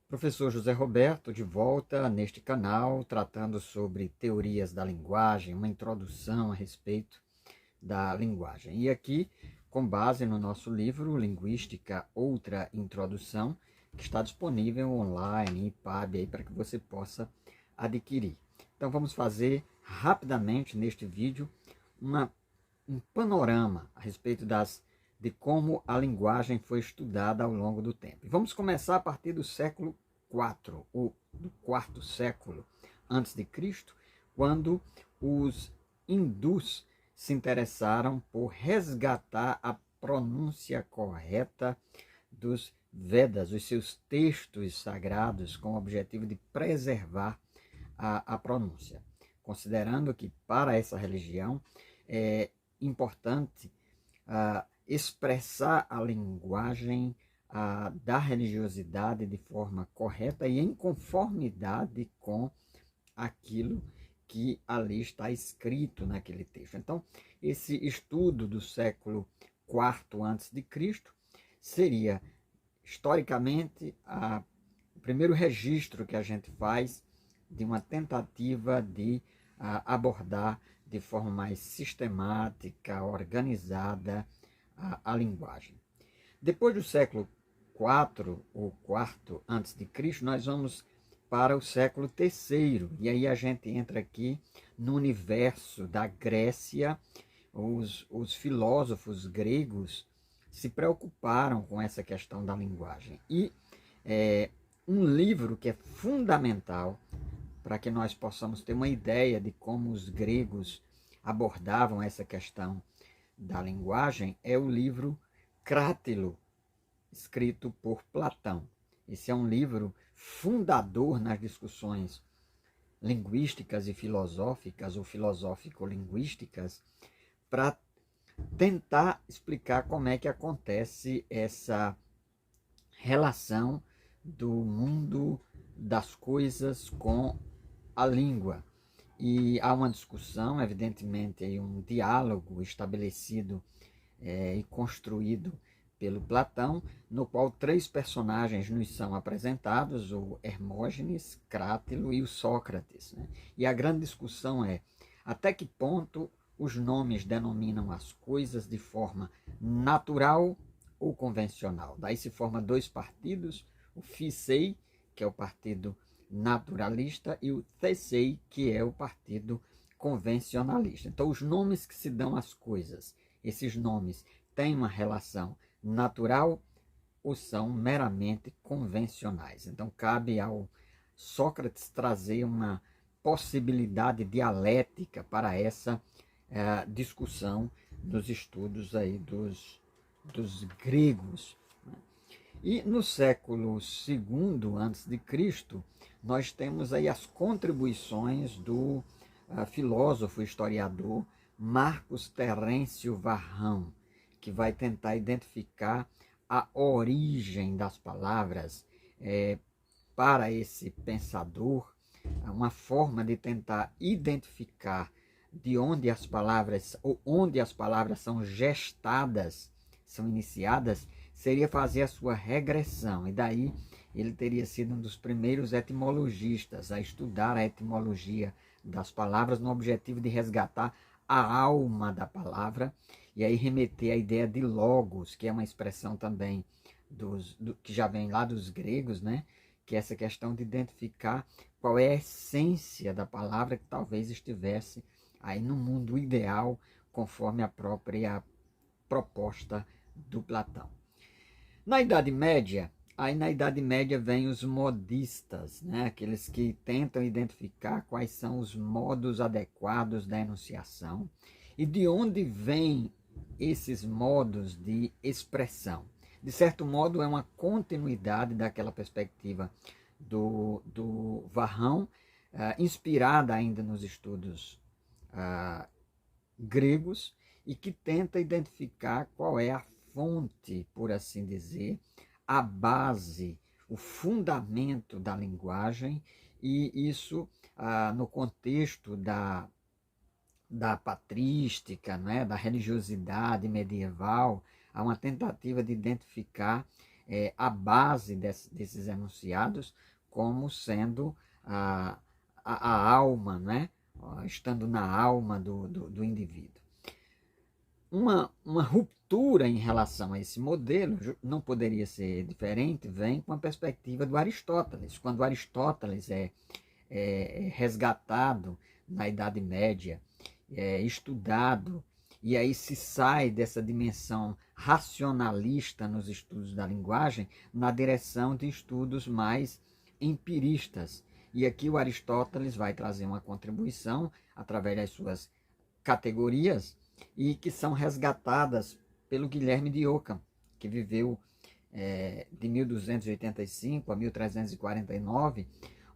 Professor José Roberto, de volta neste canal, tratando sobre teorias da linguagem, uma introdução a respeito da linguagem. E aqui, com base no nosso livro Linguística, Outra Introdução, que está disponível online, EPUB, aí, para que você possa adquirir. Então vamos fazer rapidamente neste vídeo um panorama a respeito de como a linguagem foi estudada ao longo do tempo. E vamos começar a partir do século IV, ou do quarto século antes de Cristo, quando os hindus se interessaram por resgatar a pronúncia correta dos Vedas, os seus textos sagrados, com o objetivo de preservar a pronúncia, considerando que para essa religião é importante expressar a linguagem da religiosidade de forma correta e em conformidade com aquilo que ali está escrito naquele texto. Então, esse estudo do século IV a.C. seria, historicamente, o primeiro registro que a gente faz de uma tentativa de abordar de forma mais sistemática, organizada, a linguagem. Depois do século IV ou IV a.C., nós vamos para o século III, e aí a gente entra aqui no universo da Grécia. Os filósofos gregos se preocuparam com essa questão da linguagem. E um livro que é fundamental para que nós possamos ter uma ideia de como os gregos abordavam essa questão da linguagem é o livro Crátilo, escrito por Platão. Esse é um livro fundador nas discussões linguísticas e filosóficas, ou filosófico-linguísticas, para tentar explicar como é que acontece essa relação do mundo das coisas com a língua. E há uma discussão, evidentemente, um diálogo estabelecido e construído pelo Platão, no qual três personagens nos são apresentados, o Hermógenes, Crátilo e o Sócrates. Né? E a grande discussão é até que ponto os nomes denominam as coisas de forma natural ou convencional. Daí se forma dois partidos, o Ficei, que é o partido naturalista, e o Thesei, que é o partido convencionalista. Então, os nomes que se dão às coisas, esses nomes têm uma relação natural ou são meramente convencionais. Então, cabe ao Sócrates trazer uma possibilidade dialética para essa discussão nos estudos aí dos gregos. E no século II a.C., nós temos aí as contribuições do filósofo historiador Marcos Terêncio Varrão, que vai tentar identificar a origem das palavras para esse pensador, uma forma de tentar identificar de onde as palavras, ou onde as palavras são gestadas, são iniciadas, seria fazer a sua regressão. E daí ele teria sido um dos primeiros etimologistas a estudar a etimologia das palavras no objetivo de resgatar a alma da palavra e aí remeter à ideia de logos, que é uma expressão também que já vem lá dos gregos, né? Que é essa questão de identificar qual é a essência da palavra que talvez estivesse aí no mundo ideal, conforme a própria proposta do Platão. Na Idade Média, vem os modistas, né? Aqueles que tentam identificar quais são os modos adequados da enunciação e de onde vêm esses modos de expressão. De certo modo, é uma continuidade daquela perspectiva do Varrão, inspirada ainda nos estudos gregos, e que tenta identificar qual é a fonte, por assim dizer, a base, o fundamento da linguagem, e isso no contexto da patrística, né, da religiosidade medieval, há uma tentativa de identificar a base desses enunciados como sendo a alma, né? Estando na alma do indivíduo. Uma ruptura em relação a esse modelo, não poderia ser diferente, vem com a perspectiva do Aristóteles. Quando Aristóteles é resgatado na Idade Média, estudado, e aí se sai dessa dimensão racionalista nos estudos da linguagem, na direção de estudos mais empiristas. E aqui o Aristóteles vai trazer uma contribuição através das suas categorias, e que são resgatadas pelo Guilherme de Ockham, que viveu de 1285 a 1349,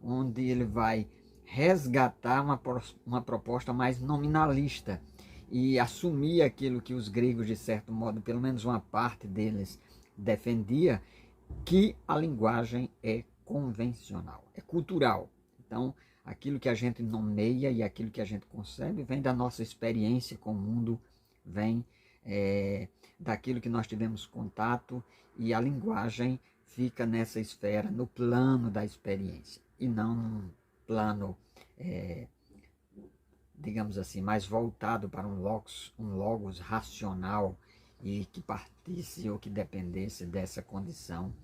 onde ele vai resgatar uma proposta mais nominalista e assumir aquilo que os gregos, de certo modo, pelo menos uma parte deles, defendia, que a linguagem é convencional, é cultural. Então, aquilo que a gente nomeia e aquilo que a gente concebe vem da nossa experiência com o mundo, vem daquilo que nós tivemos contato, e a linguagem fica nessa esfera, no plano da experiência, e não num plano, digamos assim, mais voltado para um logos racional, e que partisse ou que dependesse dessa condição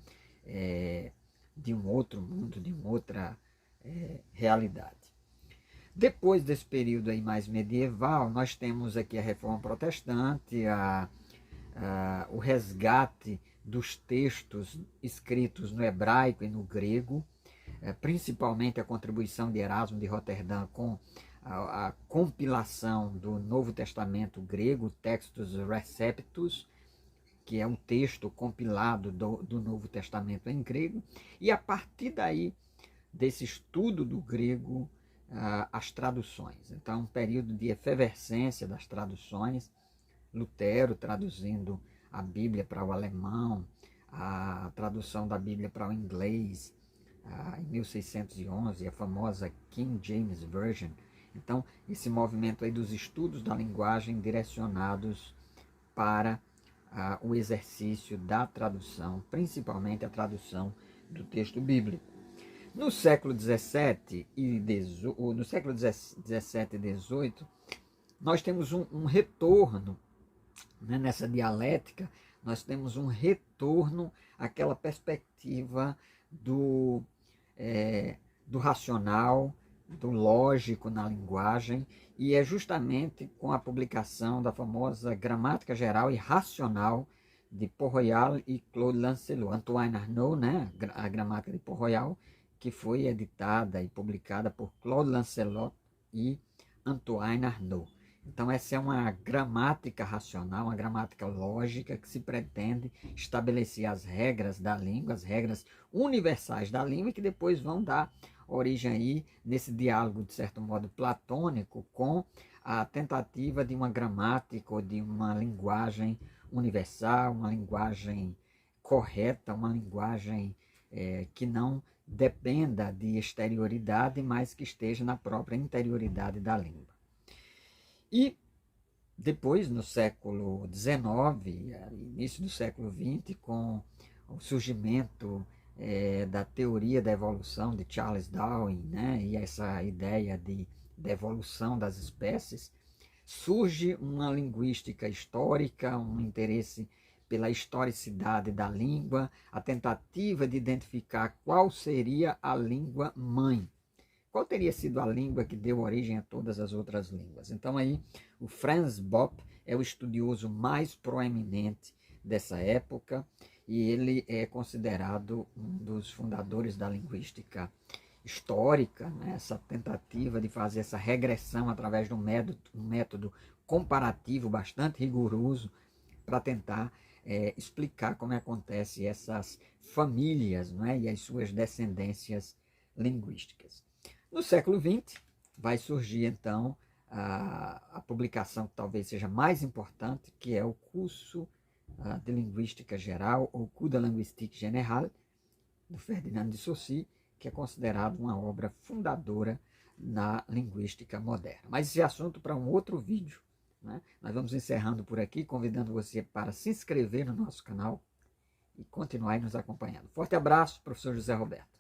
de um outro mundo, de uma outra realidade. Depois desse período aí mais medieval, nós temos aqui a Reforma Protestante, o resgate dos textos escritos no hebraico e no grego, principalmente a contribuição de Erasmo de Roterdã com a compilação do Novo Testamento grego, Textus Receptus, que é um texto compilado do Novo Testamento em grego, e a partir daí, desse estudo do grego, as traduções. Então, um período de efervescência das traduções, Lutero traduzindo a Bíblia para o alemão, a tradução da Bíblia para o inglês, em 1611, a famosa King James Version. Então, esse movimento aí dos estudos da linguagem direcionados para o exercício da tradução, principalmente a tradução do texto bíblico. No século XVII e XVIII, nós temos um retorno, né, nessa dialética, nós temos um retorno àquela perspectiva do racional, do lógico na linguagem, e é justamente com a publicação da famosa Gramática Geral e Racional de Port-Royal e Claude Lancelot, Antoine Arnaud, né, a Gramática de Port-Royal, que foi editada e publicada por Claude Lancelot e Antoine Arnaud. Então, essa é uma gramática racional, uma gramática lógica, que se pretende estabelecer as regras da língua, as regras universais da língua, e que depois vão dar origem aí, nesse diálogo, de certo modo, platônico, com a tentativa de uma gramática ou de uma linguagem universal, uma linguagem correta, uma linguagem que não dependa de exterioridade, mas que esteja na própria interioridade da língua. E depois, no século XIX, início do século XX, com o surgimento da teoria da evolução de Charles Darwin, né, e essa ideia da evolução das espécies, surge uma linguística histórica, um interesse pela historicidade da língua, a tentativa de identificar qual seria a língua mãe. Qual teria sido a língua que deu origem a todas as outras línguas? Então aí o Franz Bopp é o estudioso mais proeminente dessa época, e ele é considerado um dos fundadores da linguística histórica, né? Essa tentativa de fazer essa regressão através de um método comparativo bastante rigoroso para tentar explicar como acontece essas famílias, né? E as suas descendências linguísticas. No século XX, vai surgir, então, a publicação que talvez seja mais importante, que é o curso de Linguística Geral, ou Cours de Linguistique Générale, do Ferdinand de Saussure, que é considerado uma obra fundadora na linguística moderna. Mas esse é assunto para um outro vídeo, né? Nós vamos encerrando por aqui, convidando você para se inscrever no nosso canal, e continuar nos acompanhando. Forte abraço, professor José Roberto.